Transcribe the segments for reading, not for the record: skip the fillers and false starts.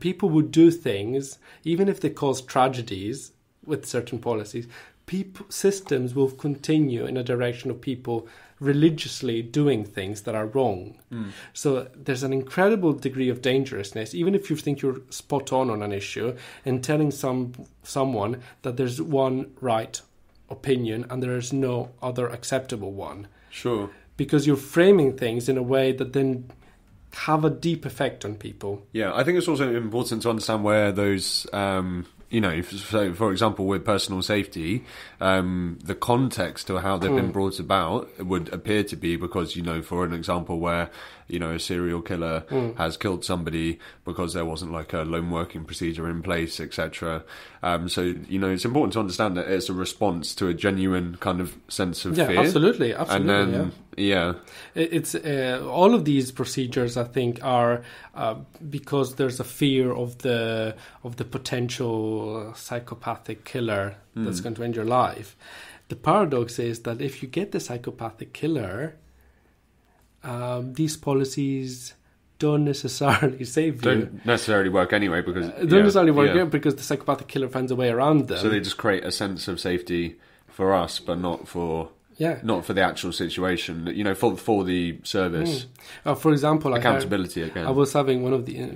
people would do things, even if they cause tragedies with certain policies, systems will continue in a direction of people religiously doing things that are wrong. So there's an incredible degree of dangerousness, even if you think you're spot on an issue, and telling someone that there's one right opinion and there is no other acceptable one. Sure. Because you're framing things in a way that then have a deep effect on people. Yeah, I think it's also important to understand where those, so for example, with personal safety, the context to how they've been brought about would appear to be because, for an example where, a serial killer has killed somebody because there wasn't like a lone working procedure in place, etc. So, it's important to understand that it's a response to a genuine kind of sense of fear. Absolutely. And then, it's all of these procedures, I think, are because there's a fear of the potential psychopathic killer that's going to end your life. The paradox is that if you get the psychopathic killer, these policies don't necessarily save you. Don't necessarily work anyway because because the psychopathic killer finds a way around them. So they just create a sense of safety for us, but not for the actual situation. For the service. For example, accountability again. I was having one of the.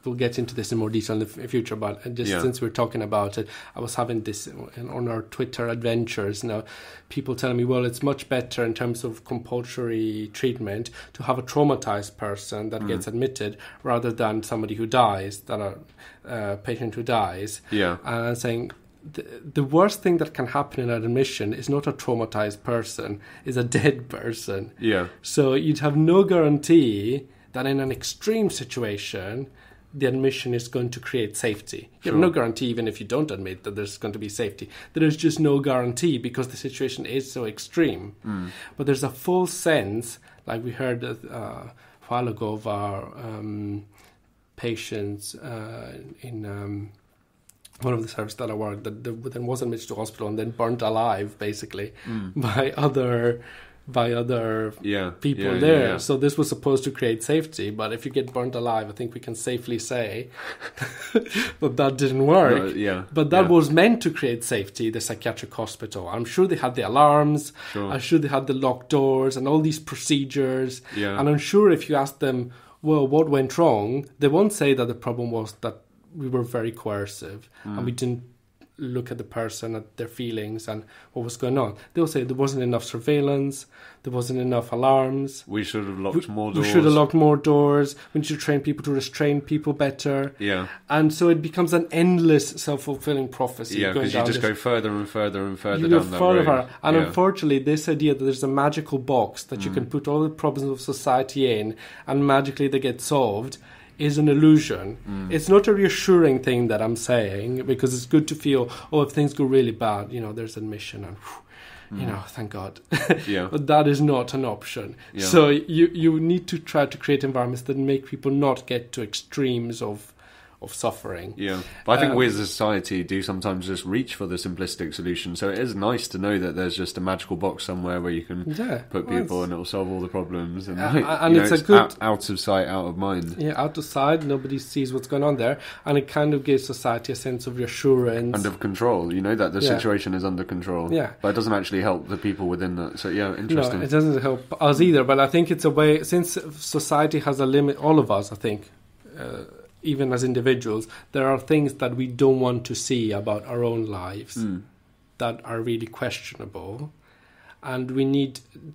We'll get into this in more detail in the future, but since we're talking about it, I was having this on our Twitter adventures. Now, people telling me, well, it's much better in terms of compulsory treatment to have a traumatized person that gets admitted rather than somebody who dies, a patient who dies. Yeah, and I'm saying. The worst thing that can happen in an admission is not a traumatized person, is a dead person. Yeah. So you'd have no guarantee that in an extreme situation, the admission is going to create safety. You have no guarantee even if you don't admit that there's going to be safety. There is just no guarantee because the situation is so extreme. But there's a full sense, like we heard a while ago of our patients in... one of the services that I worked that then was admitted to hospital and then burnt alive, basically, by other people there. Yeah. So this was supposed to create safety, but if you get burnt alive, I think we can safely say that didn't work. But that was meant to create safety, the psychiatric hospital. I'm sure they had the alarms. Sure. I'm sure they had the locked doors and all these procedures. Yeah. And I'm sure if you ask them, well, what went wrong, they won't say that the problem was that we were very coercive and we didn't look at the person, at their feelings and what was going on. They'll say there wasn't enough surveillance, there wasn't enough alarms. We should have locked more doors. We should have locked more doors. We need to train people to restrain people better. Yeah. And so it becomes an endless self-fulfilling prophecy. Yeah, because you just go further and further and further down that road. And unfortunately, this idea that there's a magical box that you can put all the problems of society in and magically they get solved is an illusion. It's not a reassuring thing that I'm saying because it's good to feel, if things go really bad, there's admission and, thank God. But that is not an option. Yeah. So you need to try to create environments that make people not get to extremes of suffering. Yeah, but I think we as a society do sometimes just reach for the simplistic solution. So it is nice to know that there's just a magical box somewhere where you can put people and it will solve all the problems. And it's a good out of sight, out of mind. Yeah, out of sight. Nobody sees what's going on there, and it kind of gives society a sense of reassurance and of control. That the situation is under control. Yeah, but it doesn't actually help the people within that. So interesting. No, it doesn't help us either. But I think it's a way, since society has a limit. All of us, I think. Even as individuals, there are things that we don't want to see about our own lives that are really questionable. And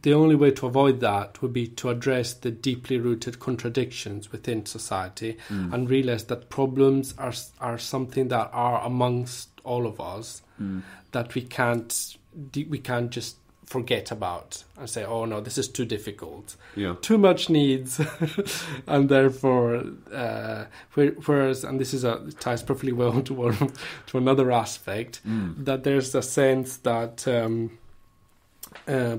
the only way to avoid that would be to address the deeply rooted contradictions within society and realize that problems are something that are amongst all of us that we can't just forget about and say, oh no, this is too difficult, too much needs, and therefore whereas, and this ties perfectly well to another aspect, that there's a sense that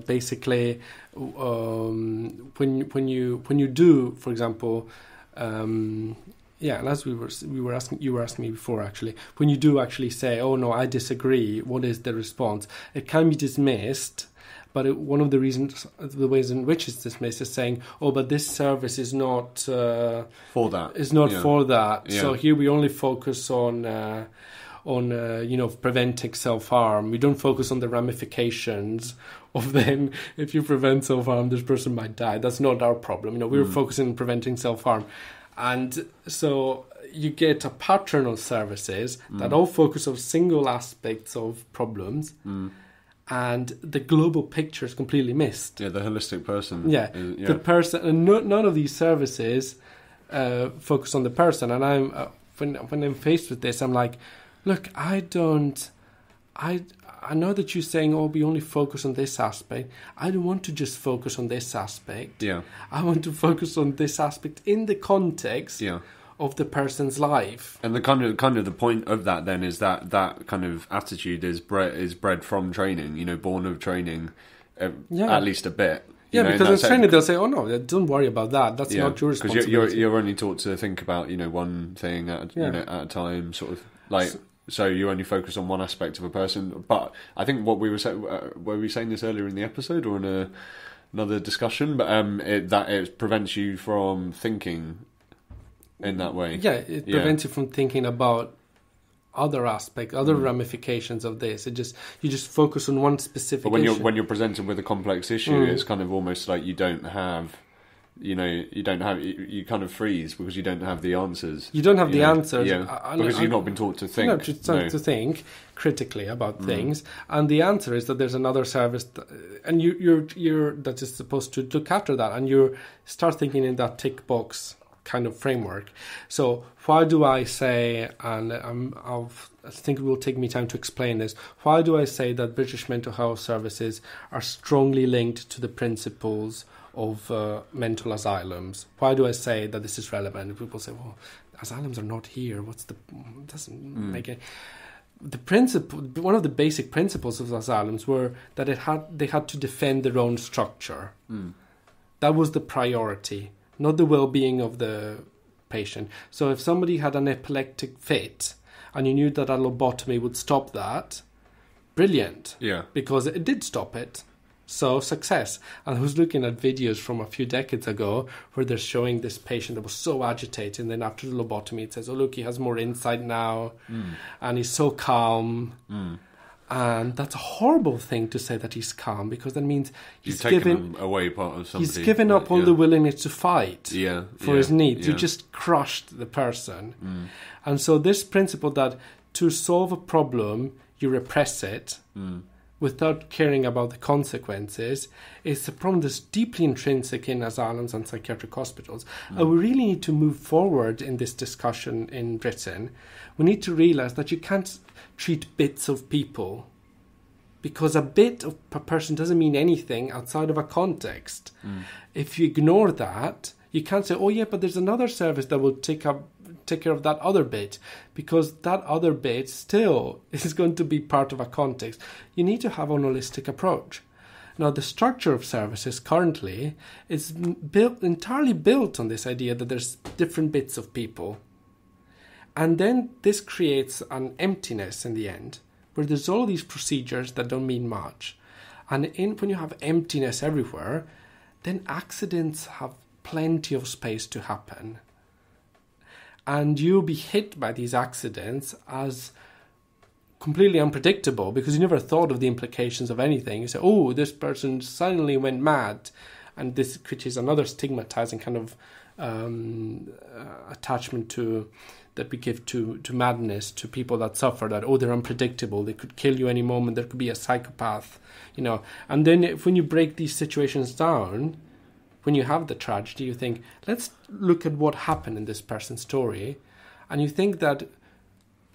basically when you do, for example, and as you were asking me before, actually, when you do actually say, oh no, I disagree, what is the response? It can be dismissed but one of the reasons, the ways in which it's dismissed is saying, oh, but this service is not for that. Is not for that. Yeah. So here we only focus on preventing self-harm. We don't focus on the ramifications of then if you prevent self-harm, this person might die. That's not our problem. We're focusing on preventing self-harm. And so you get a pattern of services that all focus on single aspects of problems, and the global picture is completely missed. Yeah, the holistic person. The person, and none of these services focus on the person. And I'm when I'm faced with this, I'm like, look, I know that you're saying, oh, we only focus on this aspect. I don't want to just focus on this aspect. Yeah. I want to focus on this aspect in the context of the person's life. And the kind of the point of that then is that kind of attitude is bred from training, born of training, at least a bit. Yeah, because in training they'll say, oh no, don't worry about that. That's not your responsibility. Because you're only taught to think about, one thing at a time, sort of like... So you only focus on one aspect of a person. But I think what we were saying, were we saying this earlier in the episode or in another discussion? But it prevents you from thinking in that way. Yeah, it prevents you from thinking about other aspects, other ramifications of this. You just focus on one specific issue. But when you're presented with a complex issue, it's kind of almost like you don't have... you kind of freeze because you don't have the answers. You don't have the answers. Yeah, because you've not been taught to think. To think critically about things. And the answer is that there's another service, and you're that is supposed to look after that, and you start thinking in that tick box kind of framework. So why do I say, and I think it will take me time to explain this, why do I say that British mental health services are strongly linked to the principles of mental asylums? Why do I say that this is relevant? People say, well, asylums are not here. Doesn't make it. The principle, one of the basic principles of asylums were that they had to defend their own structure. That was the priority, not the well-being of the patient. So if somebody had an epileptic fit and you knew that a lobotomy would stop that, brilliant. Yeah. Because it did stop it. So success. And I was looking at videos from a few decades ago where they're showing this patient that was so agitated, and then after the lobotomy it says, oh look, he has more insight now, and he's so calm. And that's a horrible thing to say, that he's calm, because that means he's taken away part of somebody. He's given up all the willingness to fight for his needs. Yeah. You just crushed the person. And so this principle that to solve a problem you repress it without caring about the consequences is a problem that's deeply intrinsic in asylums and psychiatric hospitals. And we really need to move forward in this discussion in Britain. We need to realise that you can't treat bits of people, because a bit of a person doesn't mean anything outside of a context. If you ignore that, you can't say, oh yeah, but there's another service that will take care of that other bit, because that other bit still is going to be part of a context. You need to have an holistic approach. Now, the structure of services currently is entirely built on this idea that there's different bits of people. And then this creates an emptiness in the end, where there's all these procedures that don't mean much. And when you have emptiness everywhere, then accidents have plenty of space to happen. And you'll be hit by these accidents as completely unpredictable, because you never thought of the implications of anything. You say, oh, this person suddenly went mad, and this, which is another stigmatizing kind of attachment that we give to madness, to people that suffer, that, oh, they're unpredictable, they could kill you any moment, there could be a psychopath, And then when you break these situations down, when you have the tragedy, you think, let's look at what happened in this person's story. And you think that,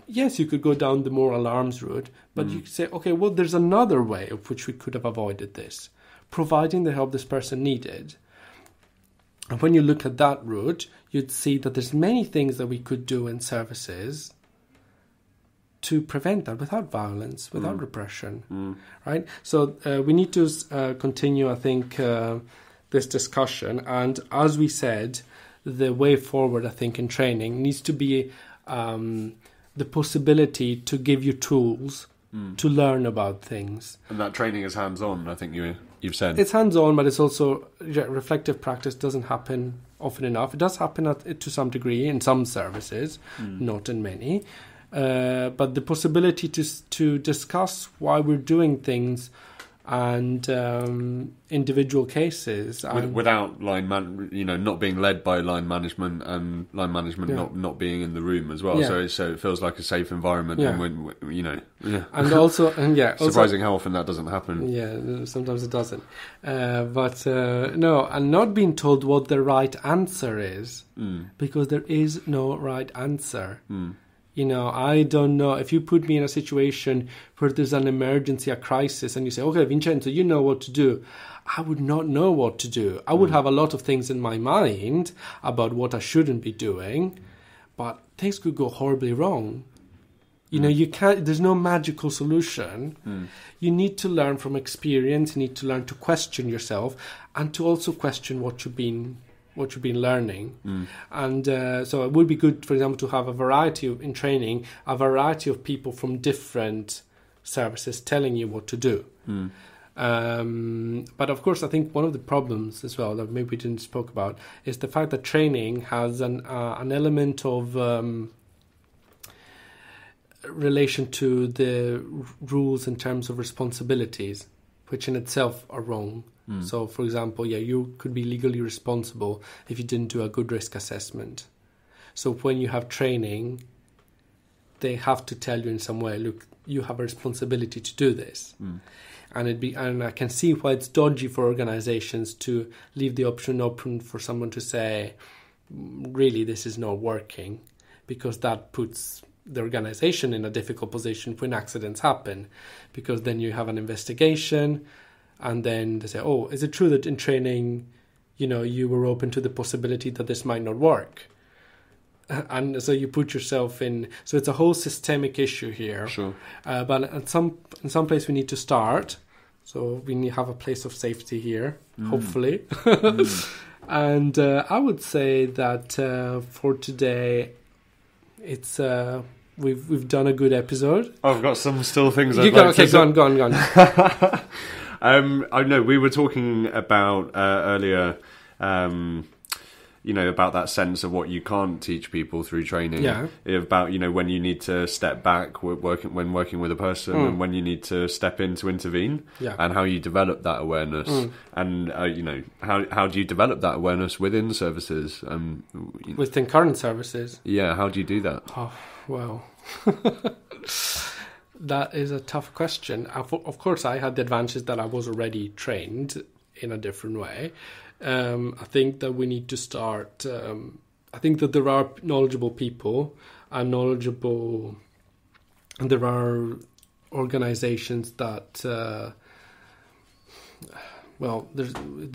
yes, you could go down the moral alarms route, but you say, okay, well, there's another way of which we could have avoided this, providing the help this person needed. And when you look at that route, you'd see that there's many things that we could do in services to prevent that without violence, without repression, right? So we need to continue, I think, this discussion. And as we said, the way forward, I think, in training needs to be the possibility to give you tools to learn about things. And that training is hands-on, I think you've said. It's hands-on, but it's also reflective practice doesn't happen often enough. It does happen to some degree in some services, not in many. But the possibility to discuss why we're doing things and individual cases without not being led by line management, and line management not being in the room as well. So it feels like a safe environment. And and also surprising how often that doesn't happen. Yeah, sometimes it doesn't. No, and not being told what the right answer is, because there is no right answer. I don't know. If you put me in a situation where there's an emergency, a crisis, and you say, okay, Vincenzo, you know what to do, I would not know what to do. I would have a lot of things in my mind about what I shouldn't be doing, but things could go horribly wrong. You can't, there's no magical solution. You need to learn from experience. You need to learn to question yourself and to also question what you've been learning. And so it would be good, for example, to have a variety of people from different services telling you what to do. But of course, I think one of the problems as well that maybe we didn't spoke about is the fact that training has an element of relation to the rules in terms of responsibilities, which in itself are wrong. So, for example, you could be legally responsible if you didn't do a good risk assessment. So when you have training, they have to tell you in some way, look, you have a responsibility to do this. And I can see why it's dodgy for organizations to leave the option open for someone to say, really, this is not working, because that puts the organization in a difficult position when accidents happen, because then you have an investigation. And then they say, oh, is it true that in training, you were open to the possibility that this might not work? And so you put yourself in. So it's a whole systemic issue here. Sure. But in some place we need to start. So we need to have a place of safety here, hopefully. And I would say that for today, it's we've done a good episode. I've got some still things. Go on. I know we were talking about earlier, about that sense of what you can't teach people through training. Yeah. About, when you need to step back when working with a person, and when you need to step in to intervene, and how you develop that awareness. And, how do you develop that awareness within services? Within current services? Yeah, how do you do that? Oh, well... That is a tough question. Of course, I had the advantage that I was already trained in a different way. I think that we need to start... I think that there are knowledgeable people and there are organizations that... the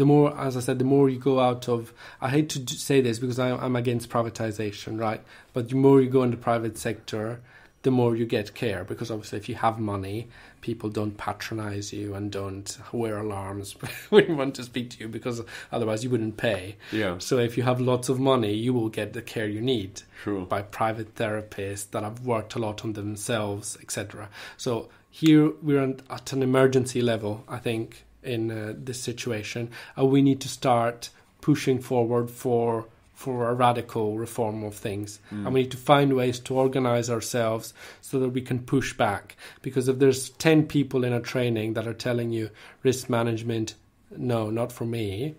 more, as I said, the more you go out of... I hate to say this because I'm against privatization, right? But the more you go in the private sector, the more you get care, because obviously if you have money, people don't patronize you and don't wear alarms when you want to speak to you, because otherwise you wouldn't pay. Yeah. So if you have lots of money, you will get the care you need. Sure. By private therapists that have worked a lot on themselves, etc. So here we're at an emergency level, I think, in this situation, and we need to start pushing forward for a radical reform of things. And we need to find ways to organize ourselves so that we can push back. Because if there's 10 people in a training that are telling you risk management, no, not for me,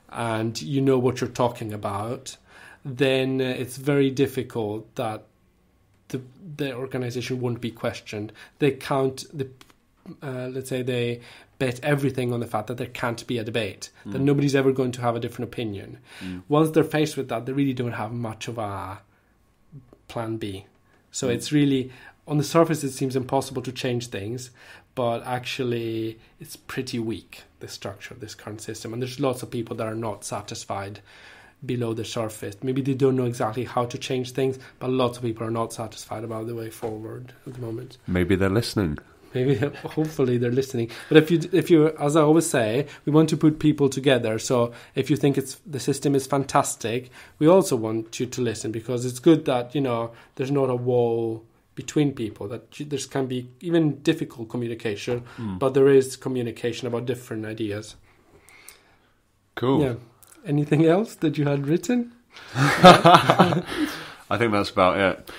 and you know what you're talking about, then it's very difficult that the organization won't be questioned. They count let's say they bet everything on the fact that there can't be a debate, that nobody's ever going to have a different opinion. Once they're faced with that, they really don't have much of a plan B. So it's really, on the surface, it seems impossible to change things, but actually it's pretty weak, the structure of this current system. And there's lots of people that are not satisfied below the surface. Maybe they don't know exactly how to change things, but lots of people are not satisfied about the way forward at the moment. Maybe they're listening. Maybe, hopefully they're listening. But if you, as I always say, we want to put people together. So if you think the system is fantastic, we also want you to listen, because it's good that, there's not a wall between people, that there can be even difficult communication, but there is communication about different ideas. Cool. Yeah. Anything else that you had written? I think that's about it.